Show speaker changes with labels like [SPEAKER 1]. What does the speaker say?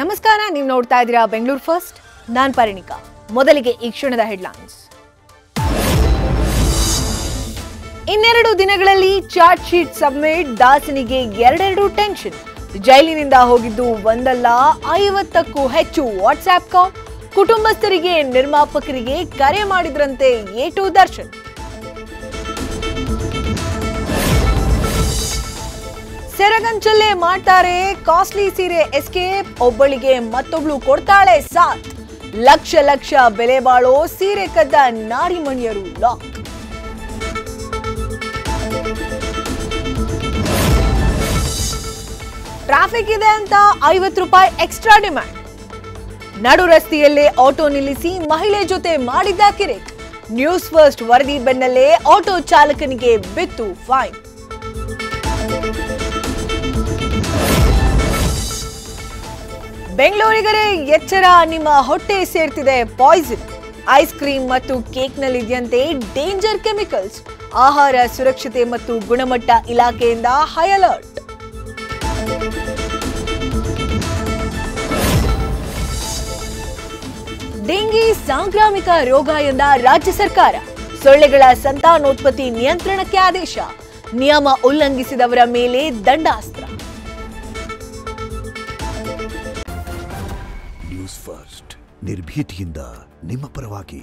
[SPEAKER 1] ನಮಸ್ಕಾರ, ನೀವು ನೋಡ್ತಾ ಇದ್ದೀರಾ ಬೆಂಗಳೂರು ಫಸ್ಟ್. ನಾನು ಪರಿಣಿಕಾ. ಮೊದಲಿಗೆ ಈ ಕ್ಷಣದ ಹೆಡ್ಲೈನ್ಸ್. ಇನ್ನೆರಡು ದಿನಗಳಲ್ಲಿ ಚಾರ್ಜ್ ಶೀಟ್ ಸಬ್ಮಿಟ್. ದಾಸನಿಗೆ ಎರಡೆರಡು ಟೆನ್ಷನ್. ಜೈಲಿನಿಂದ ಹೋಗಿದ್ದು ಒಂದಲ್ಲ 50ಕ್ಕೂ ಹೆಚ್ಚು ವಾಟ್ಸ್ಆಪ್ ಕಾಲ್. ಕುಟುಂಬಸ್ಥರಿಗೆ ನಿರ್ಮಾಪಕರಿಗೆ ಕರೆ ಮಾಡಿದ್ರಂತೆ ಏಟು ದರ್ಶನ್. ಸೆರಗಂಚಲ್ಲೇ ಮಾಡ್ತಾರೆ ಕಾಸ್ಟ್ಲಿ ಸೀರೆ ಎಸ್ಕೇಪ್. ಒಬ್ಬಳಿಗೆ ಮತ್ತೊಬ್ಳು ಕೊಡ್ತಾಳೆ ಸಾಥ್. ಲಕ್ಷ ಲಕ್ಷ ಬೆಲೆ ಬಾಳೋ ಸೀರೆ ಕದ್ದ ನಾರಿಮಣಿಯರು ಲಾಕ್. ಟ್ರಾಫಿಕ್ ಇದೆ ಅಂತ 50 ರೂಪಾಯಿ ಎಕ್ಸ್ಟ್ರಾ ಡಿಮ್ಯಾಂಡ್. ನಡು ರಸ್ತೆಯಲ್ಲೇ ಆಟೋ ನಿಲ್ಲಿಸಿ ಮಹಿಳೆ ಜೊತೆ ಮಾಡಿದ್ದ ಕಿರಿಕ್. ನ್ಯೂಸ್ ಫಸ್ಟ್ ವರದಿ ಬೆನ್ನಲ್ಲೇ ಆಟೋ ಚಾಲಕನಿಗೆ ಬಿತ್ತು ಫೈನ್. ಬೆಂಗಳೂರಿಗರೇ ಎಚ್ಚರ, ನಿಮ್ಮ ಹೊಟ್ಟೆ ಸೇರ್ತಿದೆ ಪಾಯ್ಸನ್. ಐಸ್ ಕ್ರೀಮ್ ಮತ್ತು ಕೇಕ್ನಲ್ಲಿದೆಯಂತೆ ಡೇಂಜರ್ ಕೆಮಿಕಲ್ಸ್. ಆಹಾರ ಸುರಕ್ಷತೆ ಮತ್ತು ಗುಣಮಟ್ಟ ಇಲಾಖೆಯಿಂದ ಹೈ ಅಲರ್ಟ್. ಡೆಂಗಿ ಸಾಂಕ್ರಾಮಿಕ ರೋಗ ಎಂದ ರಾಜ್ಯ ಸರ್ಕಾರ. ಸೊಳ್ಳೆಗಳ ಸಂತಾನೋತ್ಪತ್ತಿ ನಿಯಂತ್ರಣಕ್ಕೆ ಆದೇಶ. ನಿಯಮ ಉಲ್ಲಂಘಿಸಿದವರ ಮೇಲೆ ದಂಡಾಸ್ತ್ರ.
[SPEAKER 2] ನ್ಯೂಸ್ ಫಸ್ಟ್ ನಿರ್ಭೀತಿಯಿಂದ ನಿಮ್ಮ ಪರವಾಗಿ.